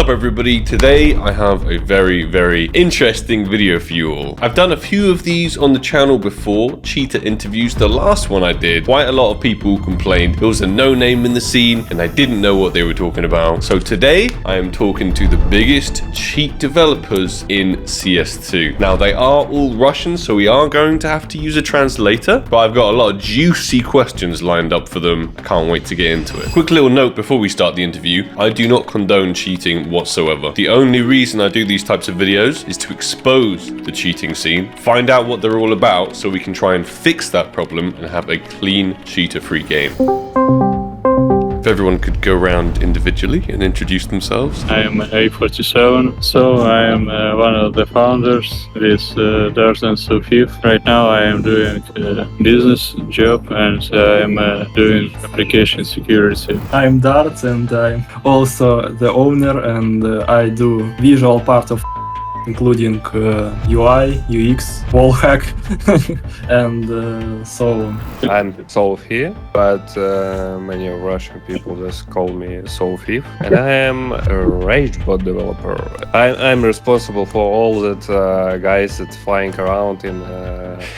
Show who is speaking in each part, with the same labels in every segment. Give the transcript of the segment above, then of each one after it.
Speaker 1: What's up everybody? Today I have a very interesting video for you all. I've done a few of these on the channel before, cheater interviews. The last one I did, quite a lot of people complained it was a no-name in the scene and I didn't know what they were talking about. So today I am talking to the biggest cheat developers in CS2. Now they are all Russian, so we are going to have to use a translator, but I've got a lot of juicy questions lined up for them. I can't wait to get into it. Quick little note before we start the interview, I do not condone cheating whatsoever. The only reason I do these types of videos is to expose the cheating scene, find out what they're all about so we can try and fix that problem and have a clean cheater-free game. If everyone could go around individually and introduce themselves.
Speaker 2: I am A47, so I am one of the founders with Dart and Sofif. Right now I am doing a business job and I am doing application security.
Speaker 3: I'm Dart and I'm also the owner and I do visual part of including UI, UX, wallhack and so on.
Speaker 4: I'm Solv here, but many Russian people just call me Solfiv. And I am a HvH developer. I'm responsible for all that guys that flying around in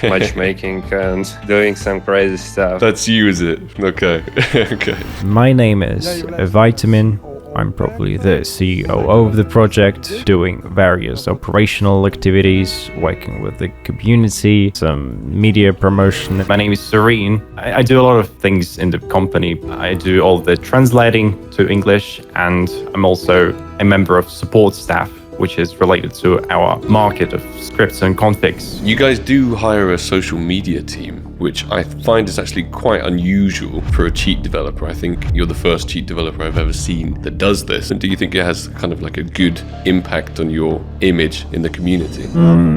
Speaker 4: matchmaking and doing some crazy stuff.
Speaker 1: That's you, is it? Okay. Okay.
Speaker 5: My name is Vitamin. I'm probably the CEO of the project, doing various operational activities, working with the community, some media promotion. My name is Serene. I do a lot of things in the company. I do all the translating to English, and I'm also a member of support staff, which is related to our market of scripts and configs.
Speaker 1: You guys do hire a social media team, which I find is actually quite unusual for a cheat developer. I think you're the first cheat developer I've ever seen that does this. And do you think it has kind of like a good impact on your image in the community?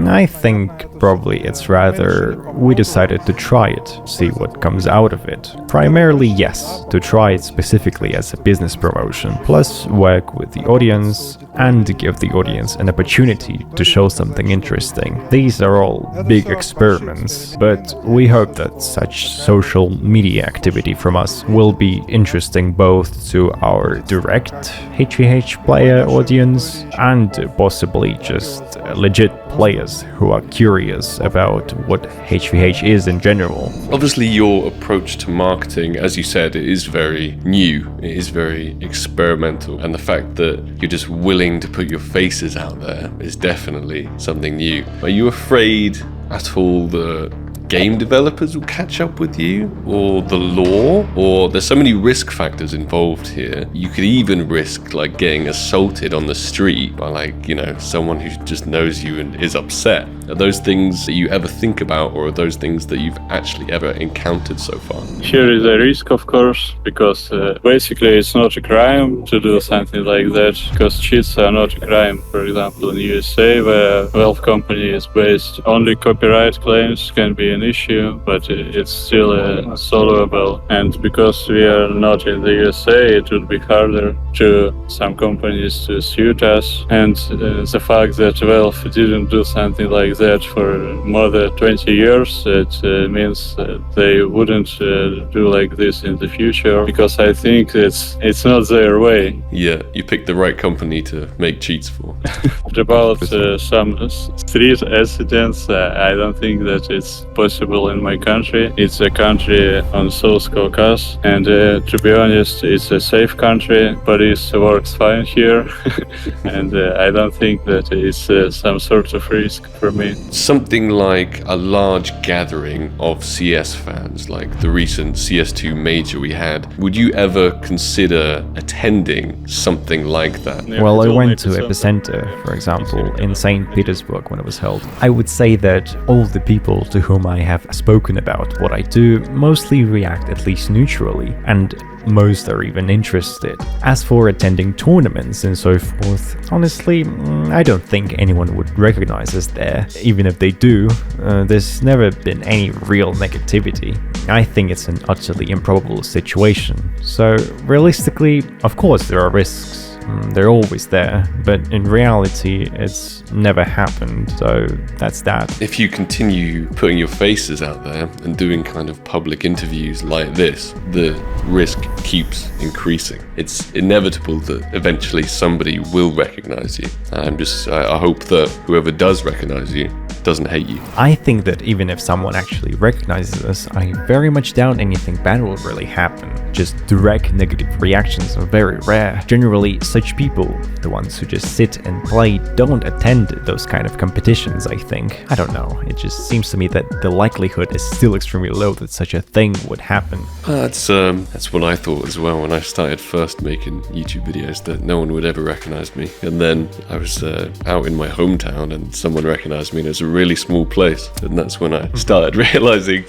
Speaker 5: I think probably it's rather we decided to try it, see what comes out of it. Primarily, yes, to try it specifically as a business promotion, plus work with the audience and give the audience an opportunity to show something interesting. These are all big experiments, but we hope that such social media activity from us will be interesting both to our direct HvH player audience and possibly just legit players who are curious about what HvH is in general.
Speaker 1: Obviously your approach to marketing, as you said, it is very new, it is very experimental, and the fact that you're just willing to put your faces out there is definitely something new. Are you afraid at all the game developers will catch up with you, or the law, or there's so many risk factors involved here? You could even risk like getting assaulted on the street by someone who just knows you and is upset. Are those things that you ever think about, or are those things that you've actually ever encountered so far?
Speaker 2: Here is a risk, of course, because basically it's not a crime to do something like that, because cheats are not a crime. For example, in USA, where Valve company is based, only copyright claims can be an issue, but it's still solvable. And because we are not in the USA, it would be harder to some companies to sue us. And the fact that Valve didn't do something like that for more than 20 years, it means that they wouldn't do like this in the future, because I think it's not their way.
Speaker 1: Yeah, you picked the right company to make cheats for.
Speaker 2: About some street accidents, I don't think that it's possible in my country. It's a country on South Caucasus, and to be honest, it's a safe country. Police works fine here, and I don't think that it's some sort of risk for me.
Speaker 1: Something like a large gathering of CS fans, like the recent CS2 major we had, would you ever consider attending something like that?
Speaker 5: Well, I went to Epicenter, for example, in St. Petersburg when it was held. I would say that all the people to whom I have spoken about what I do mostly react at least neutrally, and most are even interested. As for attending tournaments and so forth, honestly, I don't think anyone would recognize us there. Even if they do, there's never been any real negativity. I think it's an utterly improbable situation. So realistically, of course there are risks. They're always there, but in reality, it's never happened, so that's that.
Speaker 1: If you continue putting your faces out there and doing kind of public interviews like this, the risk keeps increasing. It's inevitable that eventually somebody will recognize you. I hope that whoever does recognize you doesn't hate you.
Speaker 5: I think that even if someone actually recognizes us, I very much doubt anything bad will really happen. Just direct negative reactions are very rare. Generally, such people, the ones who just sit and play, don't attend those kind of competitions, I think. I don't know, it just seems to me that the likelihood is still extremely low that such a thing would happen.
Speaker 1: That's what I thought as well when I started first making YouTube videos, that no one would ever recognize me. And then I was out in my hometown and someone recognized me, and it was a really small place. And that's when I started realizing,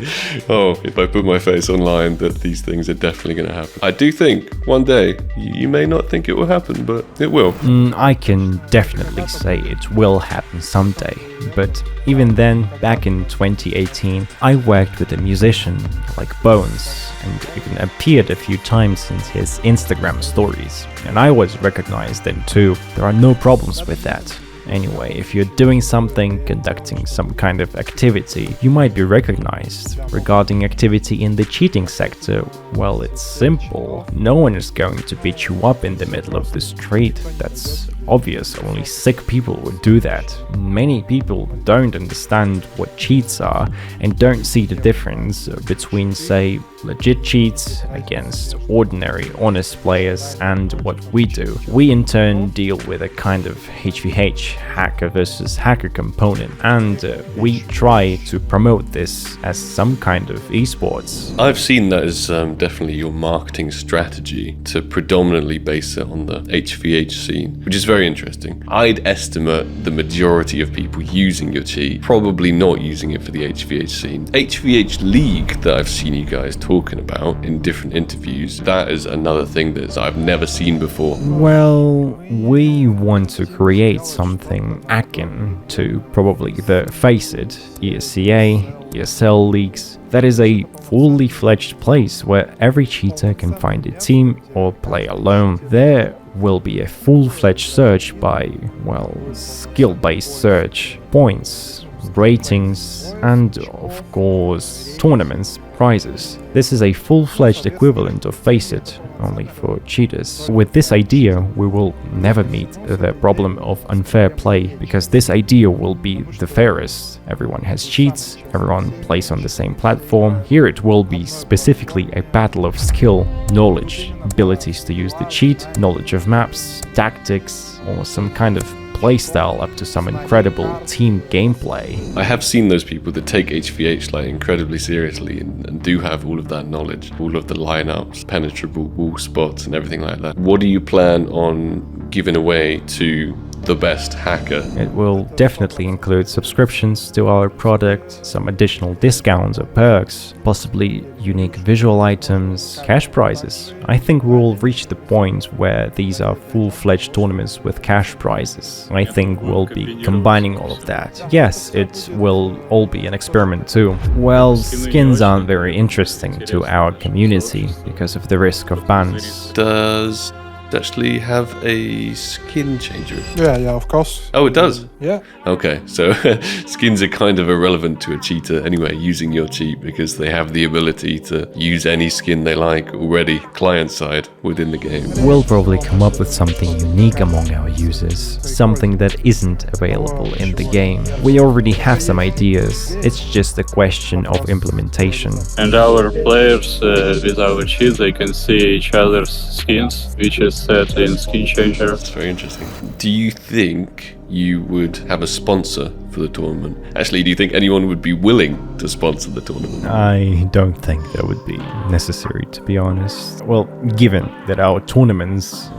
Speaker 1: oh, if I put my face online, that these things are definitely going to happen. I do think one day, you may not think it will happen, but it will.
Speaker 5: I can definitely say it will happen someday, but even then, back in 2018, I worked with a musician like Bones, and even appeared a few times in his Instagram stories, and I was recognized then too. There are no problems with that. Anyway, if you're doing something, conducting some kind of activity, you might be recognized. Regarding activity in the cheating sector, well, it's simple. No one is going to beat you up in the middle of the street. That's obvious, only sick people would do that. Many people don't understand what cheats are and don't see the difference between, say, legit cheats against ordinary honest players and what we do. We in turn deal with a kind of HvH, hacker versus hacker component, and we try to promote this as some kind of esports.
Speaker 1: I've seen that as definitely your marketing strategy, to predominantly base it on the HvH scene, which is very interesting. I'd estimate the majority of people using your cheat probably not using it for the HvH scene. HvH League that I've seen you guys talking about in different interviews, that is another thing that I've never seen before.
Speaker 5: Well, we want to create something akin to probably the FACEIT, ESCA, ESL leagues. That is a fully fledged place where every cheater can find a team or play alone. There will be a full-fledged search by, well, skill-based search, points, ratings, and of course tournaments, prizes. This is a full-fledged equivalent of FACEIT, only for cheaters. With this idea, we will never meet the problem of unfair play, because this idea will be the fairest. Everyone has cheats, everyone plays on the same platform. Here it will be specifically a battle of skill, knowledge, abilities to use the cheat, knowledge of maps, tactics, or some kind of playstyle up to some incredible team gameplay.
Speaker 1: I have seen those people that take HvH like incredibly seriously and do have all of that knowledge, all of the lineups, penetrable wall spots and everything like that. What do you plan on giving away to the best hacker?
Speaker 5: It will definitely include subscriptions to our product, some additional discounts or perks, possibly unique visual items, cash prizes. I think we'll reach the point where these are full-fledged tournaments with cash prizes. I think we'll be combining all of that. Yes, it will all be an experiment too. Well, skins aren't very interesting to our community because of the risk of bans.
Speaker 1: Does it actually have a skin changer?
Speaker 6: Yeah, of course.
Speaker 1: Oh, it does?
Speaker 6: Yeah.
Speaker 1: Okay, so skins are kind of irrelevant to a cheater anyway, using your cheat, because they have the ability to use any skin they like already, client-side, within the game.
Speaker 5: We'll probably come up with something unique among our users, something that isn't available in the game. We already have some ideas, it's just a question of implementation.
Speaker 2: And our players with our cheat, they can see each other's skins, which is set in skin changer.
Speaker 1: That's very interesting. Do you think you would have a sponsor for the tournament? Actually, do you think anyone would be willing to sponsor the tournament?
Speaker 5: I don't think that would be necessary, to be honest. Well, given that our tournaments,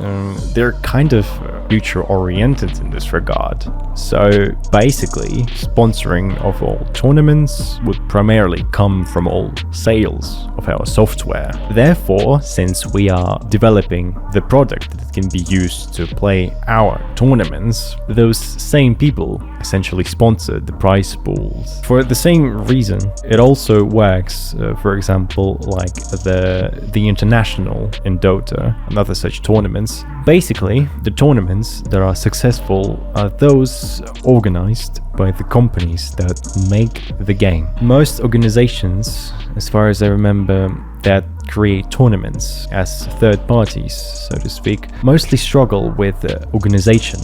Speaker 5: they're kind of future-oriented in this regard. So basically, sponsoring of all tournaments would primarily come from all sales of our software. Therefore, since we are developing the product that can be used to play our tournaments, those same people essentially sponsor the prize pools. For the same reason, it also works, for example, like the international in Dota and other such tournaments. Basically, the tournaments that are successful are those organized by the companies that make the game. Most organizations, as far as I remember, that create tournaments as third parties, so to speak, mostly struggle with organization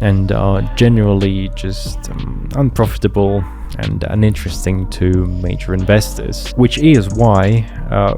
Speaker 5: and are generally just unprofitable and uninteresting to major investors, which is why,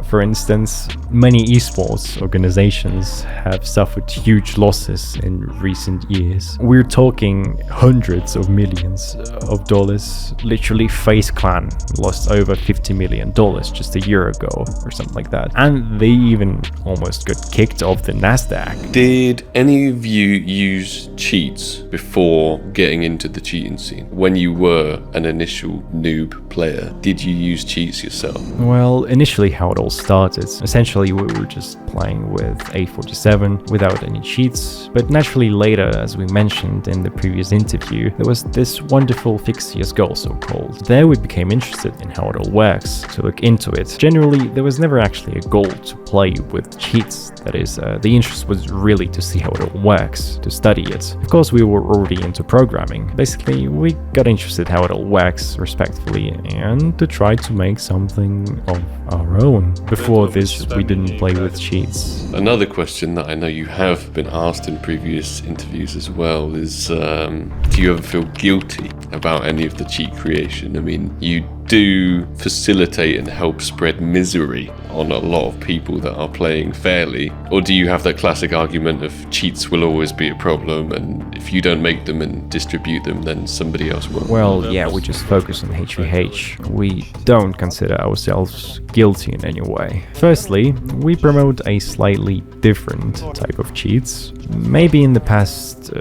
Speaker 5: for instance, many esports organizations have suffered huge losses in recent years. We're talking hundreds of millions of dollars. Literally, FaZe Clan lost over $50 million just a year ago or something like that, and they even almost got kicked off the Nasdaq.
Speaker 1: Did any of you use cheats before getting into the cheating scene? When you were an initial noob player, did you use cheats yourself?
Speaker 5: Well, initially how it all started, essentially we were just playing with A47 without any cheats, but naturally later, as we mentioned in the previous interview, there was this wonderful fix CSGO, so-called. There we became interested in how it all works, to look into it. Generally, there was never actually a goal to play with cheats. That is, the interest was really to see how it all works, to study it. Of course, we were already into programming. Basically, we got interested how it all works, respectfully, and to try to make something of our own. Before this, we didn't play with cheats.
Speaker 1: Another question that I know you have been asked in previous interviews as well is, do you ever feel guilty about any of the cheat creation? I mean, you do facilitate and help spread misery on a lot of people that are playing fairly, or do you have that classic argument of cheats will always be a problem, and if you don't make them and distribute them, then somebody else will?
Speaker 5: Well, yeah, we just focus on HvH. We don't consider ourselves guilty in any way. Firstly, we promote a slightly different type of cheats. Maybe in the past,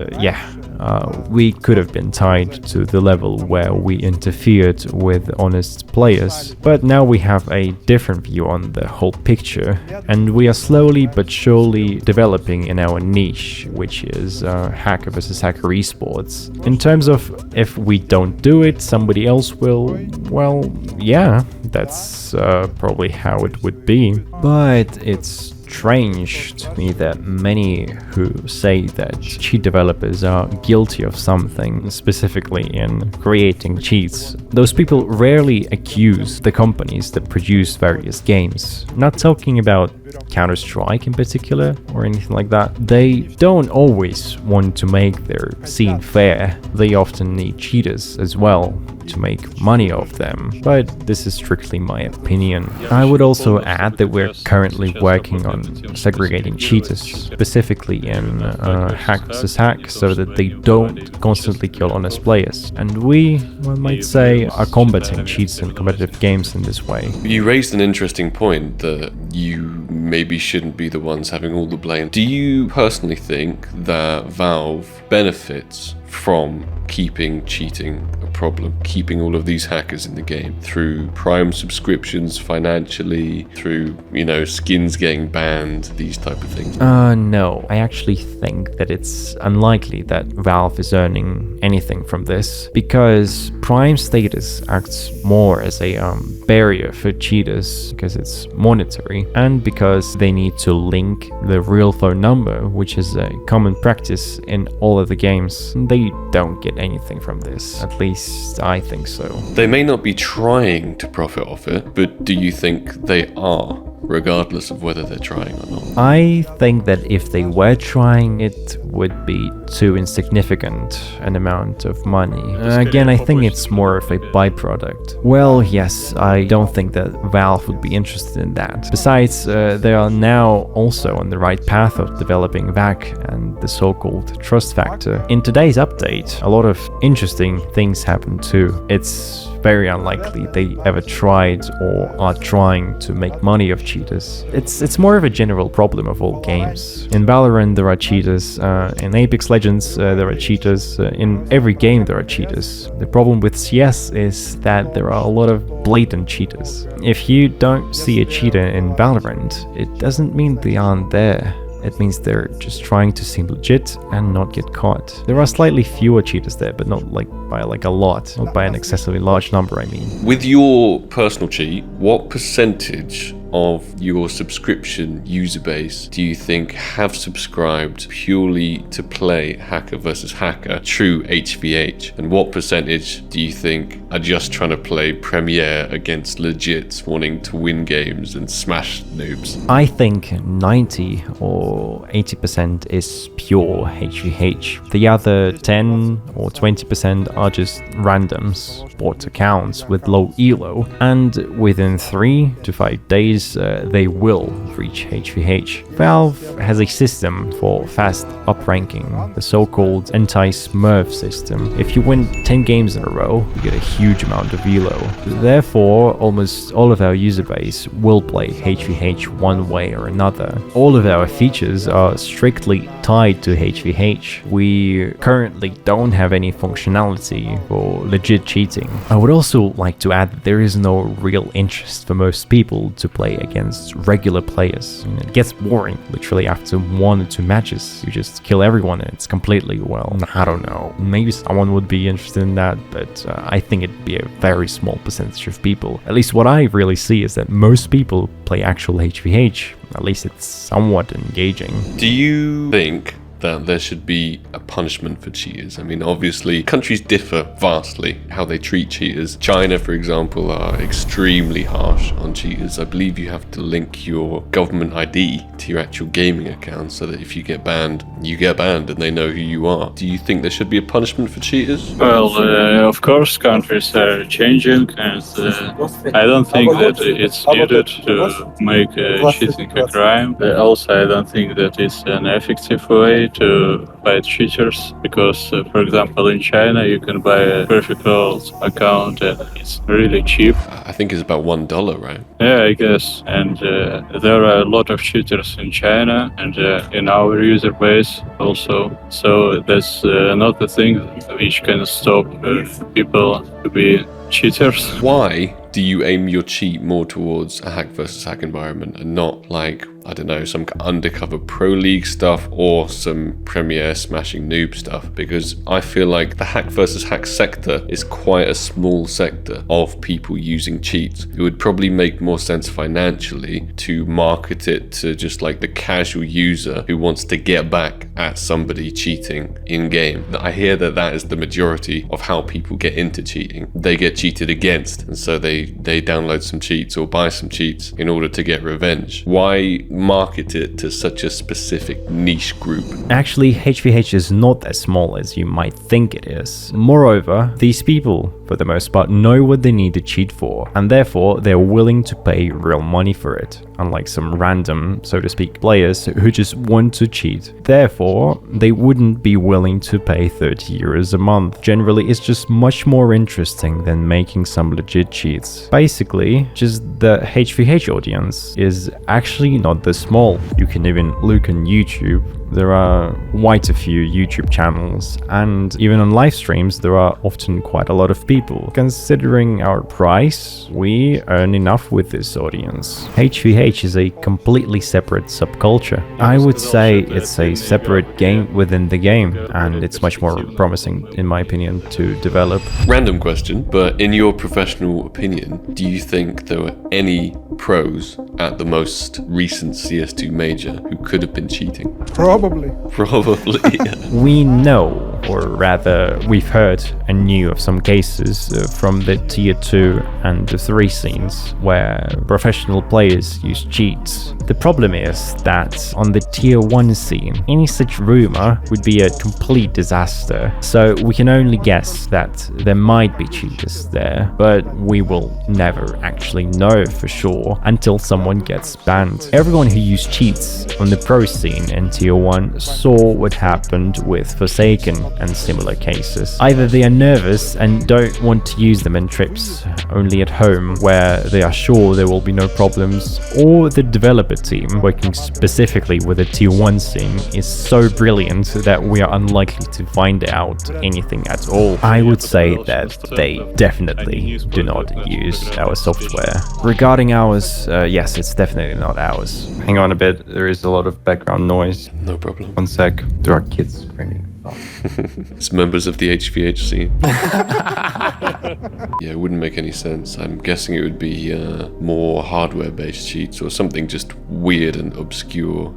Speaker 5: we could have been tied to the level where we interfered with honest players, but now we have a different view on the whole picture, and we are slowly but surely developing in our niche, which is hacker versus hacker esports. In terms of if we don't do it, somebody else will, well, yeah, that's probably how it would be. But it's strange to me that many who say that cheat developers are guilty of something, specifically in creating cheats, those people rarely accuse the companies that produce various games. Not talking about Counter-Strike in particular or anything like that. They don't always want to make their scene fair. They often need cheaters as well to make money off them, but this is strictly my opinion. I would also add that we're currently working on segregating cheaters, specifically in hack versus hack, so that they don't constantly kill honest players. And we, one might say, are combating cheats in competitive games in this way.
Speaker 1: You raised an interesting point that you maybe shouldn't be the ones having all the blame. Do you personally think that Valve benefits from keeping cheating a problem, keeping all of these hackers in the game through Prime subscriptions, financially, through, skins getting banned, these type of things?
Speaker 5: No. I actually think that it's unlikely that Valve is earning anything from this, because Prime status acts more as a barrier for cheaters, because it's monetary, and because they need to link the real phone number, which is a common practice in all of the games. They don't get anything from this. At least I think so.
Speaker 1: They may not be trying to profit off it, but do you think they are, regardless of whether they're trying or not?
Speaker 5: I think that if they were trying, it would be too insignificant an amount of money. Again, I think it's more of a byproduct. Well, yes, I don't think that Valve would be interested in that. Besides, they are now also on the right path of developing VAC and the so-called trust factor. In today's update, a lot of interesting things happen too. It's very unlikely they ever tried or are trying to make money of cheaters. It's more of a general problem of all games. In Valorant there are cheaters, in Apex Legends there are cheaters, in every game there are cheaters. The problem with CS is that there are a lot of blatant cheaters. If you don't see a cheater in Valorant, it doesn't mean they aren't there. It means they're just trying to seem legit and not get caught. There are slightly fewer cheaters there, but not by a lot, not by an excessively large number, I mean.
Speaker 1: With your personal cheat, what percentage of your subscription user base do you think have subscribed purely to play hacker versus hacker, true HvH? And what percentage do you think are just trying to play Premiere against legits wanting to win games and smash noobs?
Speaker 5: I think 90 or 80% is pure HvH. The other 10 or 20% are just randoms, bot accounts with low elo, and within 3 to 5 days they will reach HvH. Valve has a system for fast up-ranking, the so-called anti-smurf system. If you win 10 games in a row, you get a huge amount of elo. Therefore, almost all of our user base will play HvH one way or another. All of our features are strictly tied to HvH. We currently don't have any functionality for legit cheating. I would also like to add that there is no real interest for most people to play against regular players. It gets boring literally after 1 or 2 matches. You just kill everyone and it's completely, well, I don't know. Maybe someone would be interested in that, but I think it'd be a very small percentage of people. At least what I really see is that most people play actual HvH. At least it's somewhat engaging.
Speaker 1: Do you think that there should be a punishment for cheaters? I mean, obviously, countries differ vastly how they treat cheaters. China, for example, are extremely harsh on cheaters. I believe you have to link your government ID to your actual gaming account so that if you get banned, you get banned and they know who you are. Do you think there should be a punishment for cheaters?
Speaker 2: Well, of course, countries are changing, and I don't think that it's needed to make cheating a crime. Also, I don't think that it's an effective way to fight cheaters, because, for example, in China, you can buy a verified account and it's really cheap.
Speaker 1: I think it's about $1, right?
Speaker 2: Yeah, I guess. And there are a lot of cheaters in China and in our user base also. So that's not the thing which can stop people to be cheaters.
Speaker 1: Why do you aim your cheat more towards a hack versus hack environment and not like, I don't know, some undercover pro league stuff or some Premiere smashing noob stuff? Because I feel like the hack versus hack sector is quite a small sector of people using cheats. It would probably make more sense financially to market it to just like the casual user who wants to get back at somebody cheating in game. I hear that that is the majority of how people get into cheating. They get cheated against, and so they download some cheats or buy some cheats in order to get revenge. Why market it to such a specific niche group?
Speaker 5: Actually, HvH is not as small as you might think it is. Moreover, these people, for the most part, know what they need to cheat for, and therefore they're willing to pay real money for it, unlike some random, so to speak, players who just want to cheat. Therefore, they wouldn't be willing to pay 30 euros a month. Generally, it's just much more interesting than making some legit cheats. Basically, just the HvH audience is actually not this small. You can even look on YouTube. There are quite a few YouTube channels, and even on live streams there are often quite a lot of people. Considering our price, we earn enough with this audience. HvH is a completely separate subculture. I would say it's a separate game within the game, and it's much more promising, in my opinion, to develop.
Speaker 1: Random question, but in your professional opinion, do you think there were any pros at the most recent CS2 major who could have been cheating?
Speaker 6: Probably.
Speaker 5: We know, or rather we've heard and knew of some cases from the tier 2 and the 3 scenes where professional players use cheats. The problem is that on the tier 1 scene, any such rumor would be a complete disaster. So we can only guess that there might be cheaters there, but we will never actually know for sure until someone gets banned. Everyone who used cheats on the pro scene in tier 1 saw what happened with Forsaken. and similar cases. Either they are nervous and don't want to use them in trips only at home where they are sure there will be no problems, or the developer team working specifically with the tier 1 scene is so brilliant that we are unlikely to find out anything at all. I would say that they definitely do not use our software. Regarding ours, yes, it's definitely not ours. Hang on a bit, there is a lot of background noise.
Speaker 1: No problem.
Speaker 5: One sec, there are kids screaming.
Speaker 1: It's members of the HvH scene. Yeah, it wouldn't make any sense. I'm guessing it would be more hardware-based cheats or something just weird and obscure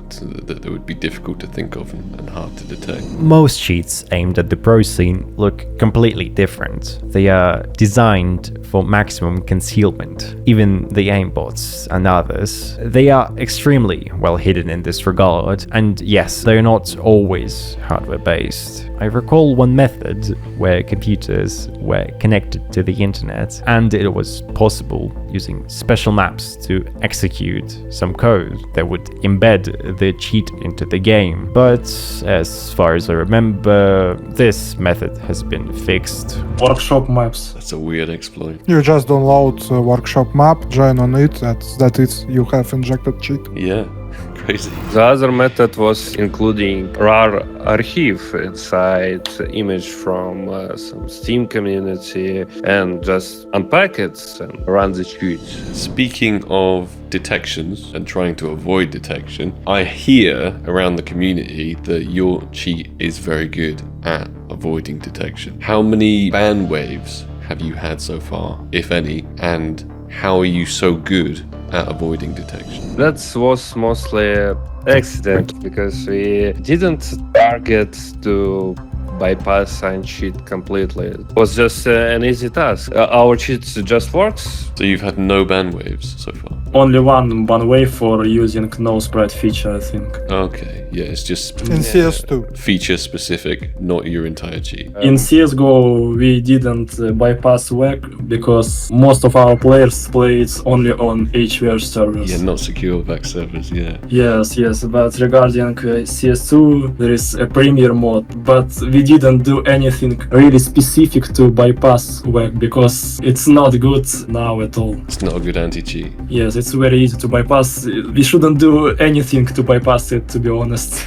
Speaker 1: that would be difficult to think of and hard to detect.
Speaker 5: Most cheats aimed at the pro scene look completely different. They are designed for maximum concealment. Even the aimbots and others, they are extremely well hidden in this regard, and yes, they're not always hardware-based. I recall one method where computers were connected to the internet and it was possible using special maps to execute some code that would embed the cheat into the game. But as far as I remember, this method has been fixed.
Speaker 3: Workshop maps.
Speaker 1: That's a weird exploit.
Speaker 6: You just download a workshop map, join on it, that is, you have injected cheat.
Speaker 1: Yeah. Crazy.
Speaker 4: The other method was including RAR archive inside image from some Steam community and just unpack it and run the cheat.
Speaker 1: Speaking of detections and trying to avoid detection, I hear around the community that your cheat is very good at avoiding detection. How many ban waves have you had so far, if any, and how are you so good at avoiding detection?
Speaker 4: That was mostly accident because we didn't target to bypass and cheat completely. It was just an easy task. Our cheat just works.
Speaker 1: So you've had no ban waves so far?
Speaker 3: Only one ban wave for using no spread feature, I think.
Speaker 1: Okay, yeah, it's just
Speaker 6: In CS2.
Speaker 1: feature specific, not your entire cheat.
Speaker 3: In CSGO, we didn't bypass WAC because most of our players play it only on HvH servers.
Speaker 1: Yeah, not secure back servers, yeah.
Speaker 3: Yes, but regarding CS2, there is a premier mode, but we didn't do anything really specific to bypass WAC because it's not good now at all.
Speaker 1: It's not a good anti-cheat.
Speaker 3: Yes, it's very easy to bypass. We shouldn't do anything to bypass it, to be honest.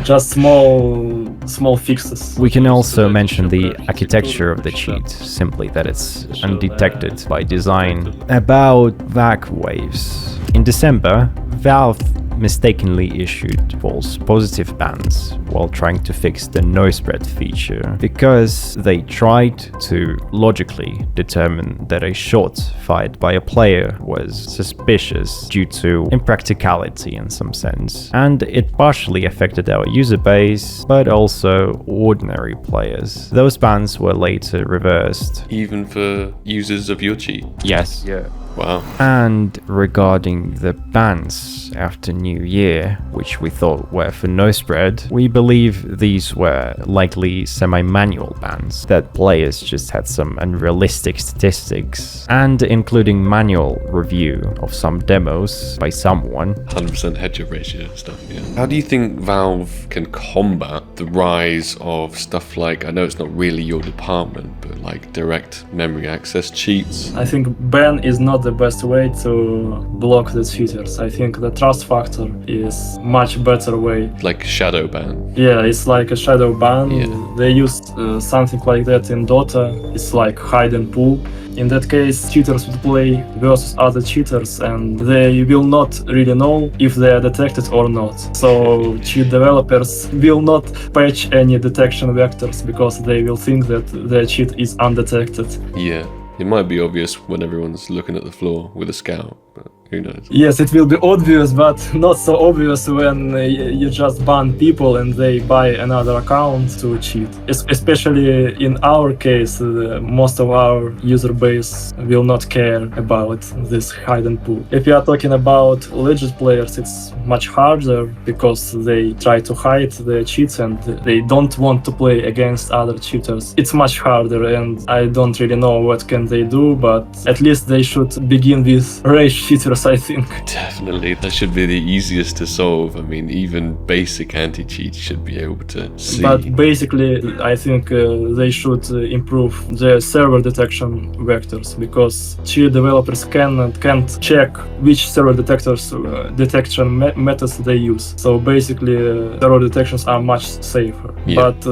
Speaker 3: Just small fixes.
Speaker 5: We can also mention the architecture of the cheat, simply that it's undetected by design. About VAC waves. In December, Valve mistakenly issued false positive bans while trying to fix the no spread feature because they tried to logically determine that a shot fired by a player was suspicious due to impracticality in some sense, and it partially affected our user base but also ordinary players. Those bans were later reversed.
Speaker 1: Even for users of your cheat?
Speaker 5: Yes.
Speaker 4: Yeah.
Speaker 1: Wow.
Speaker 5: And regarding the bans after New Year, which we thought were for no spread, we believe these were likely semi-manual bans, that players just had some unrealistic statistics, and including manual review of some demos by someone.
Speaker 1: 100% headshot ratio stuff, yeah. How do you think Valve can combat the rise of stuff like, I know it's not really your department, but like direct memory access cheats?
Speaker 3: I think ban is not the best way to block the cheaters. I think the trust factor is much better way.
Speaker 1: Like shadow ban.
Speaker 3: Yeah, it's like a shadow ban.
Speaker 1: Yeah.
Speaker 3: They use something like that in Dota. It's like hide and pull. In that case, cheaters will play versus other cheaters and they will not really know if they are detected or not. So cheat developers will not patch any detection vectors because they will think that their cheat is undetected.
Speaker 1: Yeah. It might be obvious when everyone's looking at the floor with a scout, but who knows?
Speaker 3: Yes, it will be obvious, but not so obvious when you just ban people and they buy another account to cheat. Especially in our case, most of our user base will not care about this hide and pull. If you are talking about legit players, it's much harder because they try to hide their cheats and they don't want to play against other cheaters. It's much harder and I don't really know what can they do, but at least they should begin with rage cheaters developers, I think.
Speaker 1: Definitely, that should be the easiest to solve. I mean, even basic anti-cheat should be able to see.
Speaker 3: But basically, I think they should improve the server detection vectors, because cheat developers can't check which server detection methods they use. So basically, server detections are much safer.
Speaker 1: Yeah.
Speaker 3: But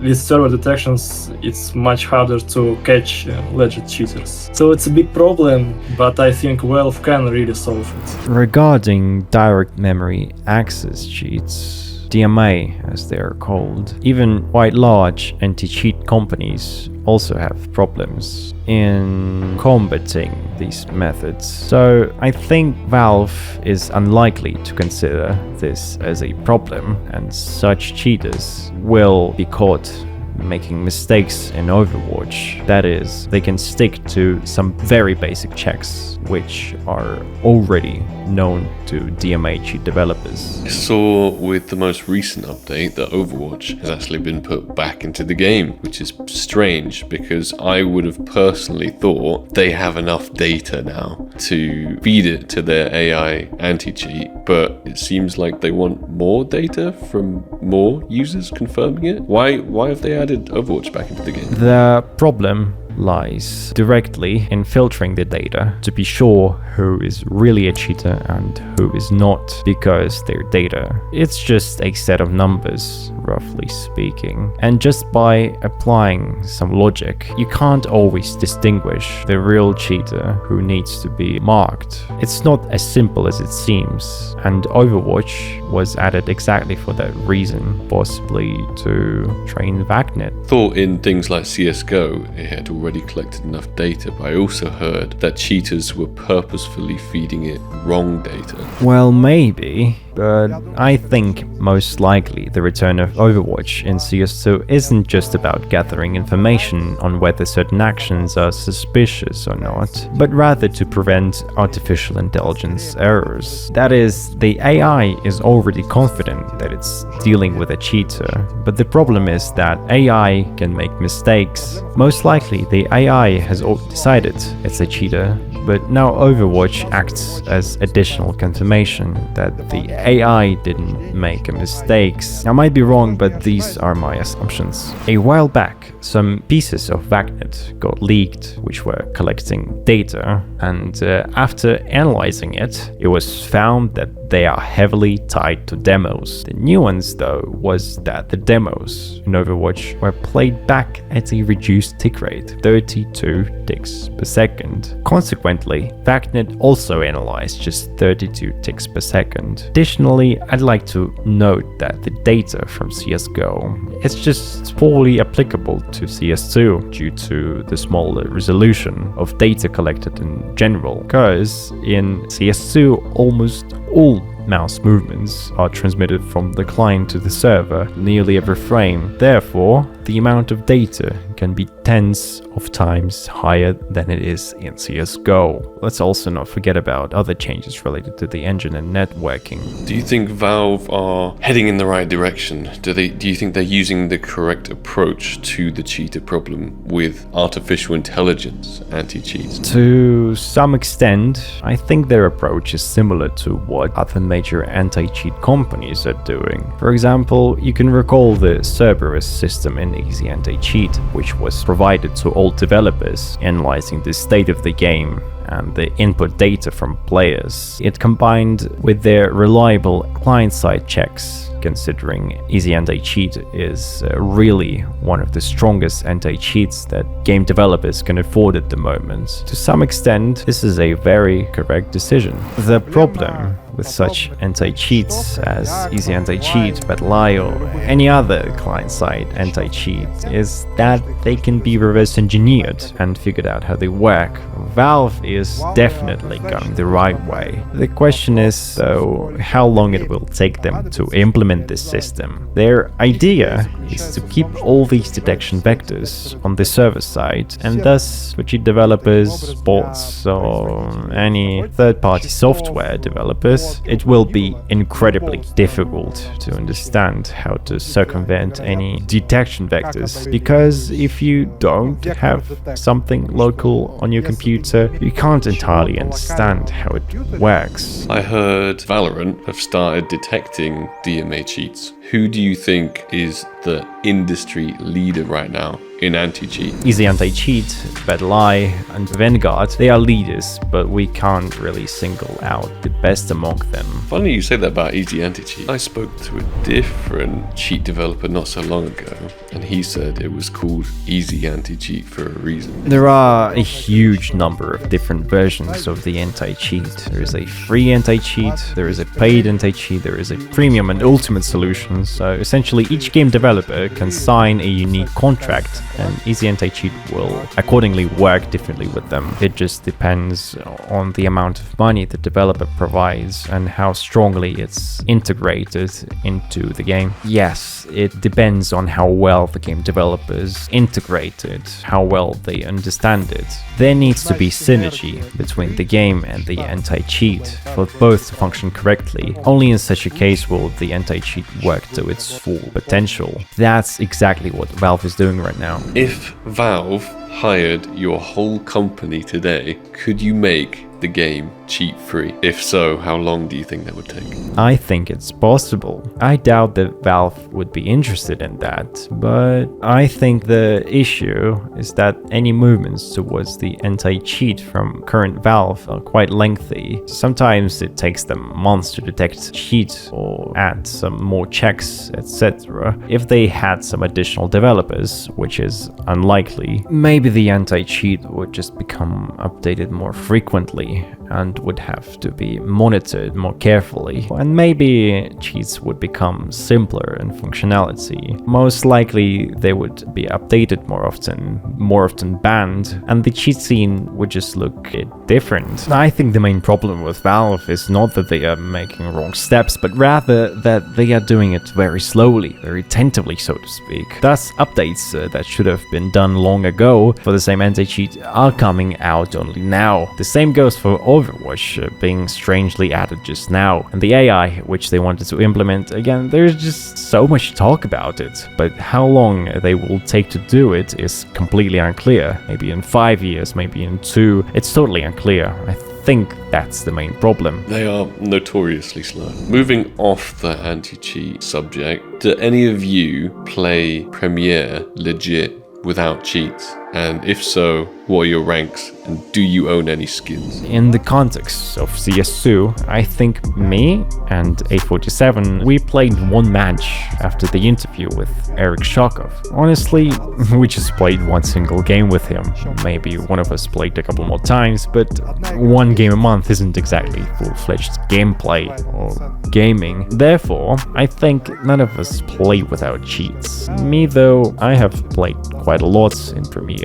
Speaker 3: with server detections, it's much harder to catch legit cheaters. So it's a big problem, but I think Valve can really solve it.
Speaker 5: Regarding direct memory access cheats, DMA as they are called, even quite large anti-cheat companies also have problems in combating these methods. So I think Valve is unlikely to consider this as a problem, and such cheaters will be caught making mistakes in Overwatch. That is, they can stick to some very basic checks which are already known to DMA cheat developers.
Speaker 1: I saw with the most recent update that Overwatch has actually been put back into the game, which is strange because I would have personally thought they have enough data now to feed it to their AI anti-cheat, but it seems like they want more data from more users confirming it. Why have they added Overwatch back into the game?
Speaker 5: The problem lies directly in filtering the data to be sure who is really a cheater and who is not, because their data, it's just a set of numbers, roughly speaking. And just by applying some logic, you can't always distinguish the real cheater who needs to be marked. It's not as simple as it seems, and Overwatch was added exactly for that reason, possibly to train VACnet.
Speaker 1: Thought in things like CSGO, it had already collected enough data, but I also heard that cheaters were purposefully feeding it wrong data.
Speaker 5: Well, maybe, but I think most likely the return of Overwatch in CS2 isn't just about gathering information on whether certain actions are suspicious or not, but rather to prevent artificial intelligence errors. That is, the AI is already confident that it's dealing with a cheater, but the problem is that AI can make mistakes. Most likely the AI has decided it's a cheater, but now Overwatch acts as additional confirmation that the AI didn't make mistakes. I might be wrong, but these are my assumptions. A while back, some pieces of VACnet got leaked, which were collecting data, and after analyzing it, it was found that they are heavily tied to demos. The nuance, though, was that the demos in Overwatch were played back at a reduced tick rate, 32 ticks per second. Consequently, VACnet also analyzed just 32 ticks per second. Additionally, I'd like to note that the data from CSGO is just poorly applicable to CS2 due to the smaller resolution of data collected in general, because in CS2 almost all mouse movements are transmitted from the client to the server nearly every frame. Therefore, the amount of data can be tens of times higher than it is in CSGO. Let's also not forget about other changes related to the engine and networking.
Speaker 1: Do you think Valve are heading in the right direction? Do you think they're using the correct approach to the cheater problem with artificial intelligence anti-cheats?
Speaker 5: To some extent, I think their approach is similar to what other major anti-cheat companies are doing. For example, you can recall the Cerberus system in Easy Anti-Cheat, which was provided to all developers, analyzing the state of the game and the input data from players. It combined with their reliable client-side checks, considering Easy Anti-Cheat is really one of the strongest anti-cheats that game developers can afford at the moment. To some extent, this is a very correct decision. The problem with such anti-cheats as Easy Anti-Cheat, BatLie, or any other client-side anti-cheat is that they can be reverse engineered and figured out how they work. Valve is definitely going the right way. The question is, though, how long it will take them to implement this system. Their idea is to keep all these detection vectors on the server side, and thus for cheat developers, bots, or any third-party software developers, Plus, it will be incredibly difficult to understand how to circumvent any detection vectors, because if you don't have something local on your computer, you can't entirely understand how it works.
Speaker 1: I heard Valorant have started detecting DMA cheats. Who do you think is the industry leader right now in anti-cheat?
Speaker 5: Easy Anti-Cheat, BattlEye, and Vanguard, they are leaders, but we can't really single out the best among them.
Speaker 1: Funny you say that about Easy Anti-Cheat. I spoke to a different cheat developer not so long ago, and he said it was called Easy Anti-Cheat for a reason.
Speaker 5: There are a huge number of different versions of the anti-cheat. There is a free anti-cheat, there is a paid anti-cheat, there is a premium and ultimate solution. So essentially each game developer can sign a unique contract, and Easy Anti-Cheat will accordingly work differently with them. It just depends on the amount of money the developer provides and how strongly it's integrated into the game. Yes, it depends on how well the game developers integrate it, how well they understand it. There needs to be synergy between the game and the anti-cheat for both to function correctly. Only in such a case will the anti-cheat work to its full potential. That's exactly what Valve is doing right now.
Speaker 1: If Valve hired your whole company today, could you make the game cheat-free? If so, how long do you think that would take?
Speaker 5: I think it's possible. I doubt that Valve would be interested in that, but I think the issue is that any movements towards the anti-cheat from current Valve are quite lengthy. Sometimes it takes them months to detect cheat or add some more checks, etc. If they had some additional developers, which is unlikely, maybe the anti-cheat would just become updated more frequently and would have to be monitored more carefully, and maybe cheats would become simpler in functionality. Most likely they would be updated more often banned, and the cheat scene would just look different. I think the main problem with Valve is not that they are making wrong steps, but rather that they are doing it very slowly, very tentatively, so to speak. Thus, updates that should have been done long ago for the same anti-cheat are coming out only now. The same goes for Overwatch being strangely added just now, and the AI which they wanted to implement. Again, there's just so much talk about it, but how long they will take to do it is completely unclear. Maybe in 5 years, maybe in 2, it's totally unclear. I think that's the main problem.
Speaker 1: They are notoriously slow. Moving off the anti-cheat subject, do any of you play Premiere legit without cheats? And if so, what are your ranks, and do you own any skins?
Speaker 5: In the context of CS2, I think me and A47, we played one match after the interview with Eric Shakov. Honestly, we just played one single game with him. Maybe one of us played a couple more times, but one game a month isn't exactly full-fledged gameplay or gaming. Therefore, I think none of us play without cheats. Me though, I have played quite a lot in Premiere,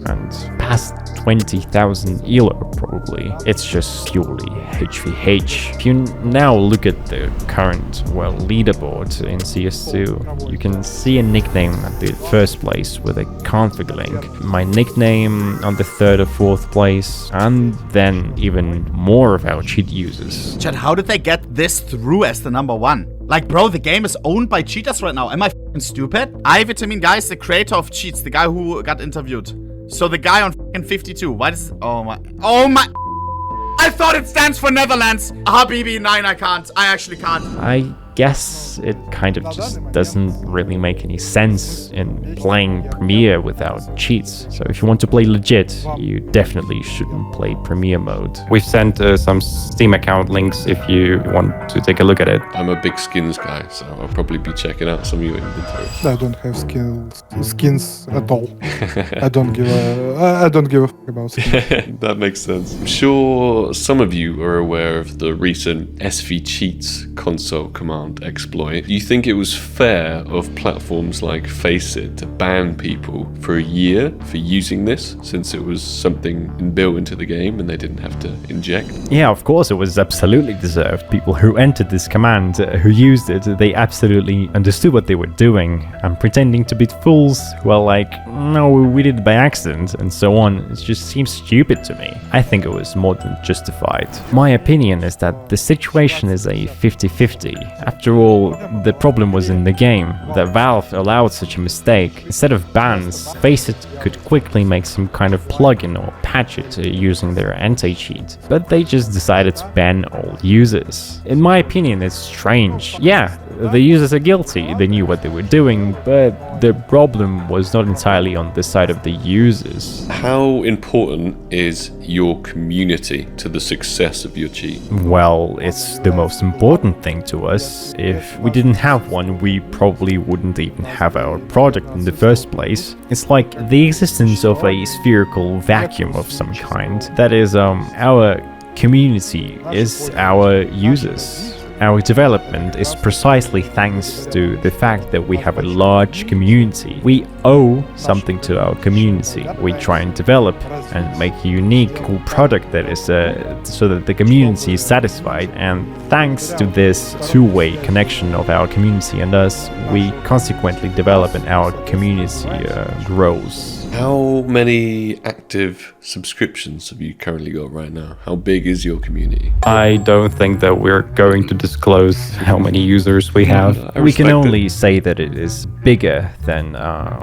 Speaker 5: and past 20,000 ELO probably. It's just purely HvH. If you now look at the current, leaderboard in CS2, you can see a nickname at the first place with a config link, my nickname on the third or fourth place, and then even more of our cheat users.
Speaker 7: Chat, how did they get this through as the number one? Like, bro, the game is owned by cheaters right now. Am I f***ing stupid? HvH guys, the creator of cheats, the guy who got interviewed. So the guy on f***ing 52. Why does... Oh my... I thought it stands for Netherlands. Habibi, nine, I can't. I actually can't.
Speaker 5: I guess it kind of just doesn't really make any sense in playing Premiere without cheats. So if you want to play legit, you definitely shouldn't play Premiere mode. We've sent some Steam account links if you want to take a look at it.
Speaker 1: I'm a big skins guy, so I'll probably be checking out some of your inventory.
Speaker 6: I don't have skins at all. I don't give a fuck about skins.
Speaker 1: That makes sense. I'm sure some of you are aware of the recent SV Cheats console command. account exploit. Do you think it was fair of platforms like FACEIT to ban people for a year for using this, since it was something built into the game and they didn't have to inject?
Speaker 5: Yeah, of course, it was absolutely deserved. People who entered this command, who used it, they absolutely understood what they were doing. And pretending to be fools who are like, no, we did it by accident, and so on, it just seems stupid to me. I think it was more than justified. My opinion is that the situation is a 50-50. After all, the problem was in the game, that Valve allowed such a mistake. Instead of bans, FACEIT could quickly make some kind of plugin or patch it using their anti-cheat, but they just decided to ban all users. In my opinion, it's strange. Yeah, the users are guilty, they knew what they were doing, but the problem was not entirely on the side of the users.
Speaker 1: How important is your community to the success of your cheat?
Speaker 5: Well, it's the most important thing to us. If we didn't have one, we probably wouldn't even have our product in the first place. It's like the existence of a spherical vacuum of some kind. That is, our community is our users. Our development is precisely thanks to the fact that we have a large community. We owe something to our community. We try and develop and make a unique, cool product that is so that the community is satisfied. And thanks to this two-way connection of our community and us, we consequently develop and our community grows.
Speaker 1: How many active subscriptions have you currently got right now? How big is your community?
Speaker 5: I don't think that we're going to disclose how many users we have. We can only say that it is bigger than,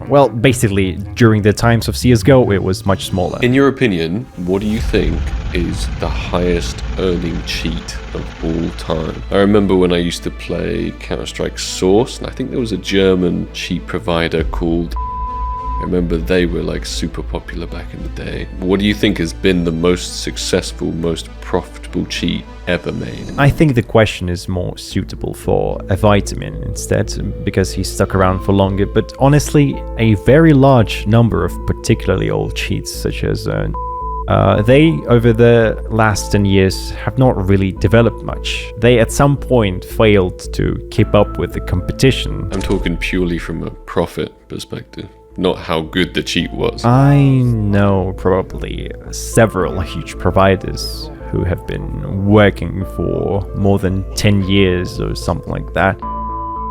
Speaker 5: well, basically during the times of CSGO it was much smaller.
Speaker 1: In your opinion, what do you think is the highest earning cheat of all time? I remember when I used to play Counter-Strike Source, and I think there was a German cheat provider called... I remember they were like super popular back in the day. What do you think has been the most successful, most profitable cheat ever made?
Speaker 5: I think the question is more suitable for a vitamin instead, because he stuck around for longer. But honestly, a very large number of particularly old cheats, such as they, over the last 10 years, have not really developed much. They at some point failed to keep up with the competition.
Speaker 1: I'm talking purely from a profit perspective, not how good the cheat was.
Speaker 5: I know probably several huge providers who have been working for more than 10 years or something like that.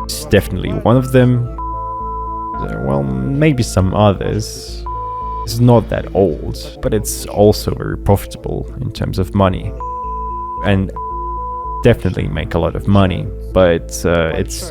Speaker 5: It's definitely one of them. Well, maybe some others. It's not that old, but it's also very profitable in terms of money. And definitely make a lot of money, but it's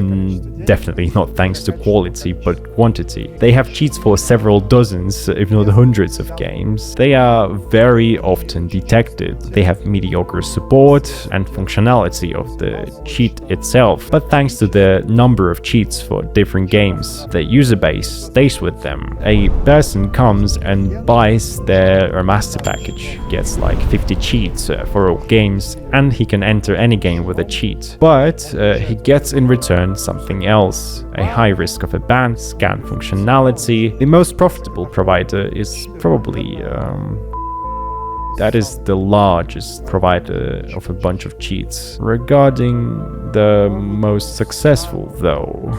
Speaker 5: definitely not thanks to quality but quantity. They have cheats for several dozens, if not hundreds of games. They are very often detected. They have mediocre support and functionality of the cheat itself, but thanks to the number of cheats for different games, the user base stays with them. A person comes and buys their master package, gets like 50 cheats for all games, and he can enter any game with a cheat, but he gets in return something else, a high risk of a ban, scan functionality. The most profitable provider is probably that is the largest provider of a bunch of cheats. Regarding the most successful though,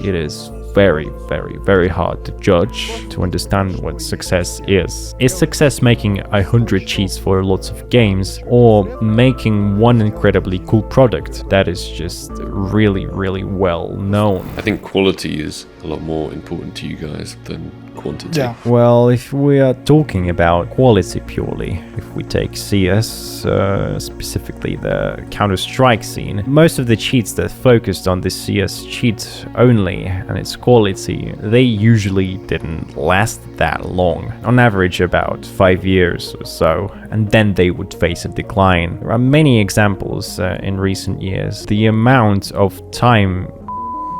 Speaker 5: it is very hard to judge, to understand what success is. Is success making 100 cheats for lots of games, or making one incredibly cool product that is just really well known?
Speaker 1: I think quality is a lot more important to you guys than quantity.
Speaker 6: Yeah.
Speaker 5: Well, if we are talking about quality purely, if we take CS, specifically the Counter-Strike scene, most of the cheats that focused on the CS cheat only and its quality, they usually didn't last that long. On average about 5 years or so, and then they would face a decline. There are many examples in recent years. The amount of time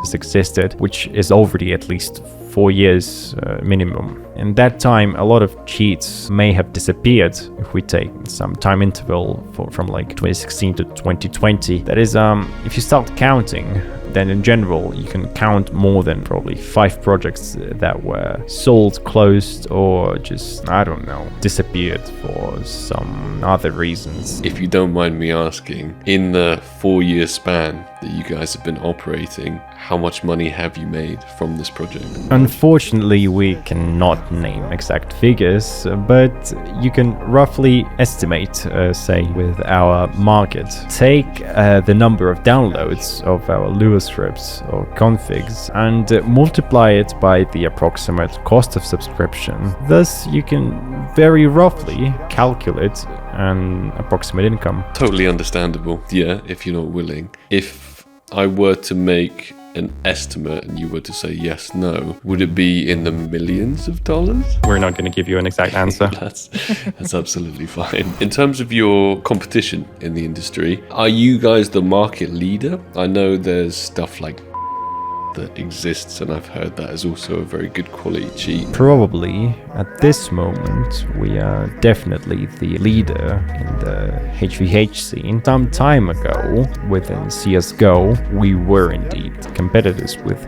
Speaker 5: has existed, which is already at least 4 years minimum. In that time, a lot of cheats may have disappeared. If we take some time interval from like 2016 to 2020, that is, if you start counting, then in general, you can count more than probably 5 projects that were sold, closed, or just, I don't know, disappeared for some other reasons.
Speaker 1: If you don't mind me asking, in the 4-year span that you guys have been operating, how much money have you made from this project?
Speaker 5: Unfortunately, we cannot name exact figures, but you can roughly estimate, say, with our market. Take the number of downloads of our Lua scripts or configs and multiply it by the approximate cost of subscription. Thus, you can very roughly calculate an approximate income.
Speaker 1: Totally understandable, yeah, if you're not willing. If I were to make an estimate and you were to say yes, no, would it be in the millions of dollars?
Speaker 5: We're not going to give you an exact answer.
Speaker 1: That's absolutely fine. In terms of your competition in the industry, are you guys the market leader? I know there's stuff like that exists, and I've heard that is also a very good quality cheat.
Speaker 5: Probably at this moment we are definitely the leader in the HvH scene. Some time ago within CSGO we were indeed competitors with,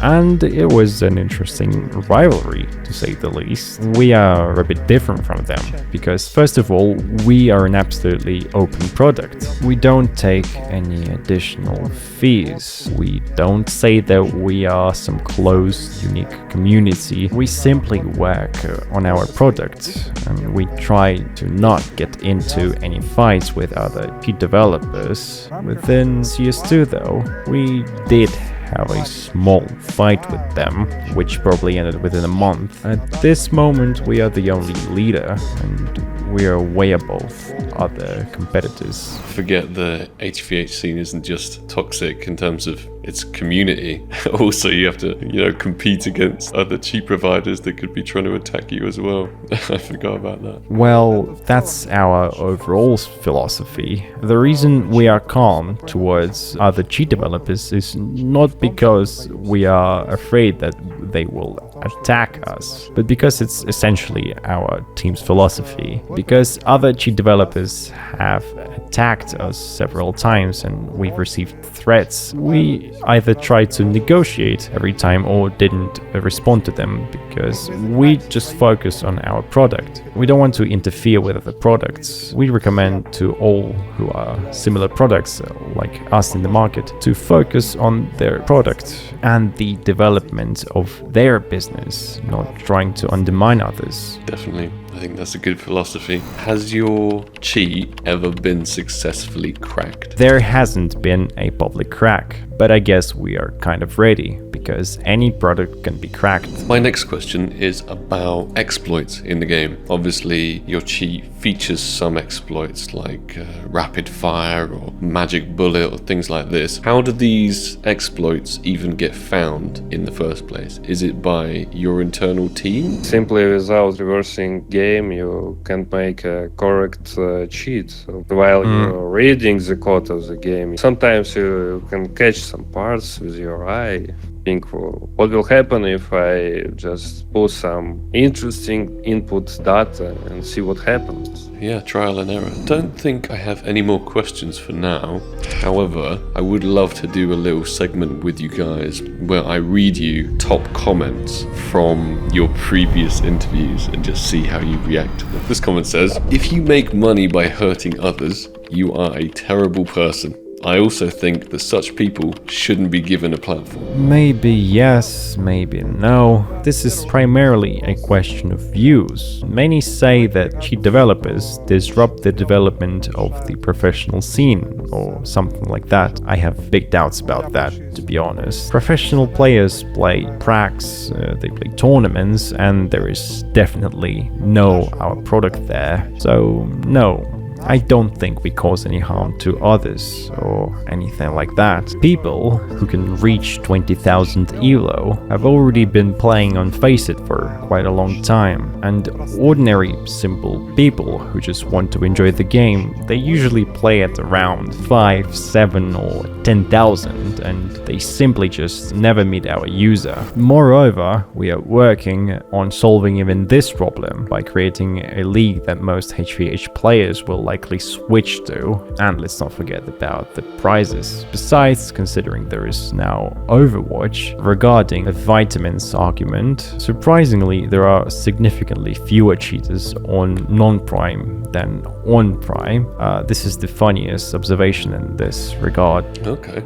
Speaker 5: and it was an interesting rivalry, to say the least. We are a bit different from them, because first of all, we are an absolutely open product. We don't take any additional fees. We don't say that we are some closed, unique community. We simply work on our product, and we try to not get into any fights with other cheat developers. Within CS2 though, we did have a small fight with them, which probably ended within a month. At this moment, we are the only leader, and we are way above other competitors.
Speaker 1: Forget the HvH scene isn't just toxic in terms of its community. Also, you have to, compete against other cheat providers that could be trying to attack you as well. I forgot about that.
Speaker 5: Well, that's our overall philosophy. The reason we are calm towards other cheat developers is not because we are afraid that they will attack us, but because it's essentially our team's philosophy. Because other cheat developers have attacked us several times and we've received threats, we either tried to negotiate every time or didn't respond to them, because we just focus on our product. We don't want to interfere with other products. We recommend to all who are similar products like us in the market to focus on their product and the development of their business, not trying to undermine others.
Speaker 1: Definitely. I think that's a good philosophy. Has your cheat ever been successfully cracked?
Speaker 5: There hasn't been a public crack, but I guess we are kind of ready, because any product can be cracked.
Speaker 1: My next question is about exploits in the game. Obviously, your cheat features some exploits like rapid fire or magic bullet or things like this. How do these exploits even get found in the first place? Is it by your internal team?
Speaker 4: Simply without reversing game, you can't make a correct cheat. So while you're reading the code of the game, sometimes you can catch some parts with your eye. Think what will happen if I just put some interesting input data and see what happens.
Speaker 1: Yeah, trial and error. Don't think I have any more questions for now. However, I would love to do a little segment with you guys where I read you top comments from your previous interviews and just see how you react to them. This comment says, "If you make money by hurting others, you are a terrible person. I also think that such people shouldn't be given a platform."
Speaker 5: Maybe yes, maybe no. This is primarily a question of views. Many say that cheat developers disrupt the development of the professional scene or something like that. I have big doubts about that, to be honest. Professional players play pracs, they play tournaments, and there is definitely no our product there. So no, I don't think we cause any harm to others or anything like that. People who can reach 20,000 ELO have already been playing on FACEIT for quite a long time, and ordinary, simple people who just want to enjoy the game, they usually play at around 5, 7 or 10,000, and they simply just never meet our user. Moreover, we are working on solving even this problem by creating a league that most HvH players will like likely switch to. And let's not forget about the prizes. Besides, considering there is now Overwatch, regarding the vitamins argument, surprisingly there are significantly fewer cheaters on non-prime than on prime. This is the funniest observation in this regard.
Speaker 1: Okay.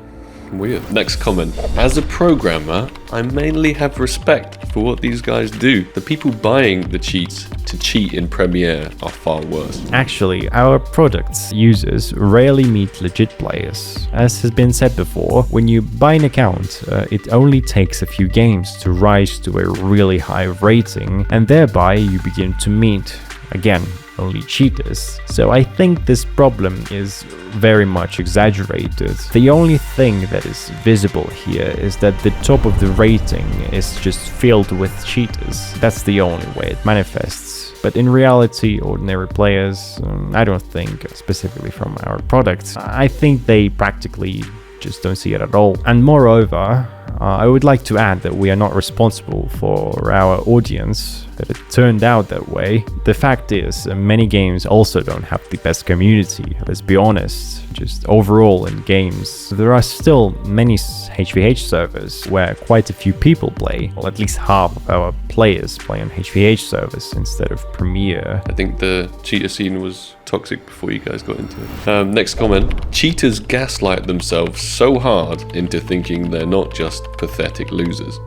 Speaker 1: Weird. Next comment. As a programmer, I mainly have respect for what these guys do. The people buying the cheats to cheat in Premiere are far worse.
Speaker 5: Actually, our product's users rarely meet legit players. As has been said before, when you buy an account, it only takes a few games to rise to a really high rating, and thereby you begin to meet, again, only cheaters. So I think this problem is very much exaggerated. The only thing that is visible here is that the top of the rating is just filled with cheaters. That's the only way it manifests. But in reality, ordinary players, I don't think, specifically from our products, I think they practically just don't see it at all. And moreover, I would like to add that we are not responsible for our audience, that it turned out that way. The fact is, many games also don't have the best community, let's be honest. Just overall in games, there are still many HvH servers where quite a few people play. Well, at least half of our players play on HvH servers instead of Premiere.
Speaker 1: I think the cheater scene was toxic before you guys got into it. Next comment. Cheaters gaslight themselves so hard into thinking they're not just pathetic losers.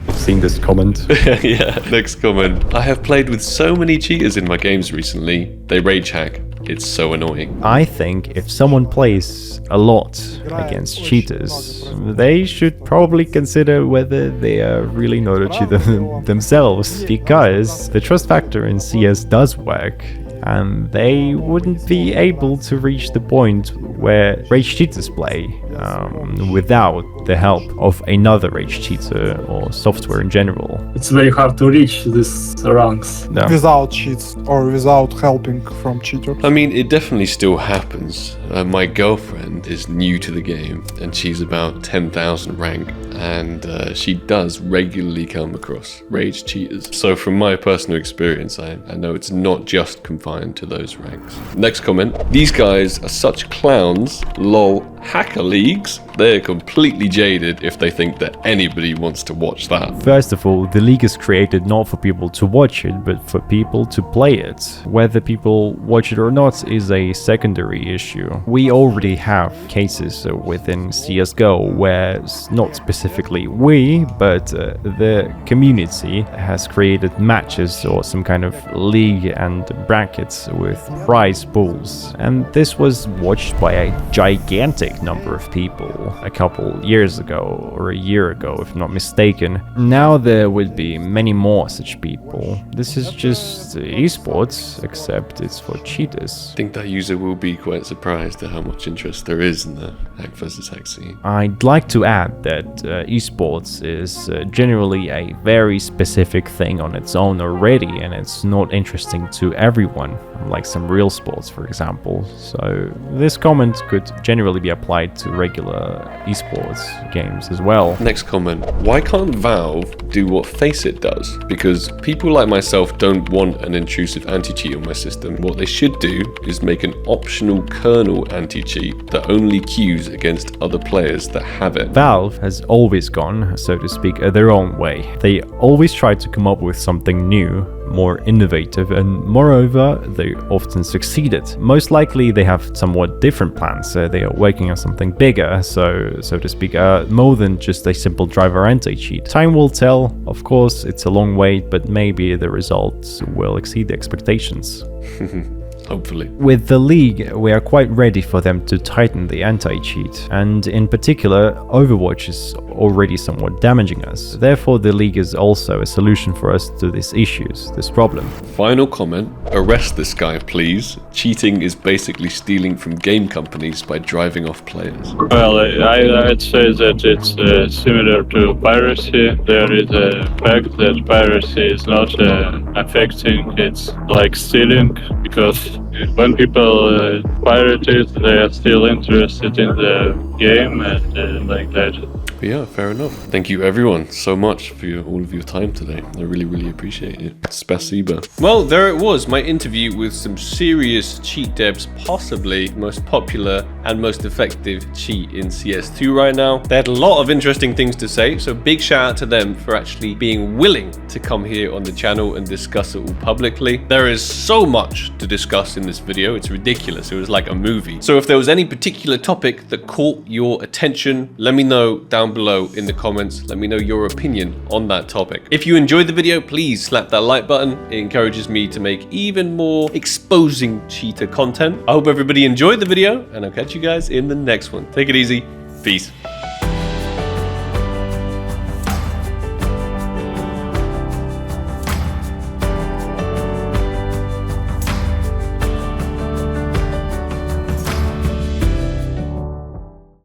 Speaker 5: I've seen this comment.
Speaker 1: Yeah, next comment. I have played with so many cheaters in my games recently. They rage hack. It's so annoying.
Speaker 5: I think if someone plays a lot against cheaters, they should probably consider whether they are really not a cheater themselves, because the trust factor in CS does work, and they wouldn't be able to reach the point where rage cheaters play without the help of another rage cheater or software in general.
Speaker 3: It's very hard to reach these ranks.
Speaker 5: No.
Speaker 6: Without cheats or without helping from cheaters.
Speaker 1: I mean, it definitely still happens. My girlfriend is new to the game and she's about 10,000 rank, and she does regularly come across rage cheaters. So from my personal experience, I know it's not just confined to those ranks. Next comment. These guys are such clowns. Lol. Hacker leagues? They're completely jaded if they think that anybody wants to watch that.
Speaker 5: First of all, the league is created not for people to watch it, but for people to play it. Whether people watch it or not is a secondary issue. We already have cases within CSGO where not specifically we, but the community has created matches or some kind of league and brackets with prize pools. And this was watched by a gigantic number of people a couple years ago, or a year ago if not mistaken. Now there would be many more such people. This is just esports, except it's for cheaters.
Speaker 1: I think that user will be quite surprised at how much interest there is in the hack versus hack scene.
Speaker 5: I'd like to add that esports is generally a very specific thing on its own already, and it's not interesting to everyone, like some real sports, for example. So this comment could generally be applied to regular esports games as well.
Speaker 1: Next comment. Why can't Valve do what FACEIT does? Because people like myself don't want an intrusive anti-cheat on my system. What they should do is make an optional kernel anti-cheat that only queues against other players that have it.
Speaker 5: Valve has always gone, so to speak, their own way. They always try to come up with something new, more innovative, and moreover, they often succeeded. Most likely they have somewhat different plans. They are working on something bigger, so to speak, more than just a simple driver anti-cheat. Time will tell. Of course, it's a long wait, but maybe the results will exceed the expectations.
Speaker 1: Hopefully.
Speaker 5: With the league, we are quite ready for them to tighten the anti-cheat, and in particular, Overwatch is already somewhat damaging us. Therefore, the league is also a solution for us to these issues, this problem.
Speaker 1: Final comment. Arrest this guy, please. Cheating is basically stealing from game companies by driving off players.
Speaker 2: Well, I'd say that it's similar to piracy. There is a fact that piracy is not affecting, it's like stealing, because when people pirate it, they are still interested in the game and like that.
Speaker 1: But yeah, fair enough. Thank you everyone so much for all of your time today. I really, really appreciate it. Spasiba. Well, there it was, my interview with some serious cheat devs, possibly the most popular and most effective cheat in CS2 right now. They had a lot of interesting things to say, so big shout out to them for actually being willing to come here on the channel and discuss it all publicly. There is so much to discuss in this video, it's ridiculous. It was like a movie. So if there was any particular topic that caught your attention, let me know down below in the comments. Let me know your opinion on that topic. If you enjoyed the video, please slap that like button. It encourages me to make even more exposing cheater content. I hope everybody enjoyed the video, and I'll catch you guys in the next one. Take it easy. Peace.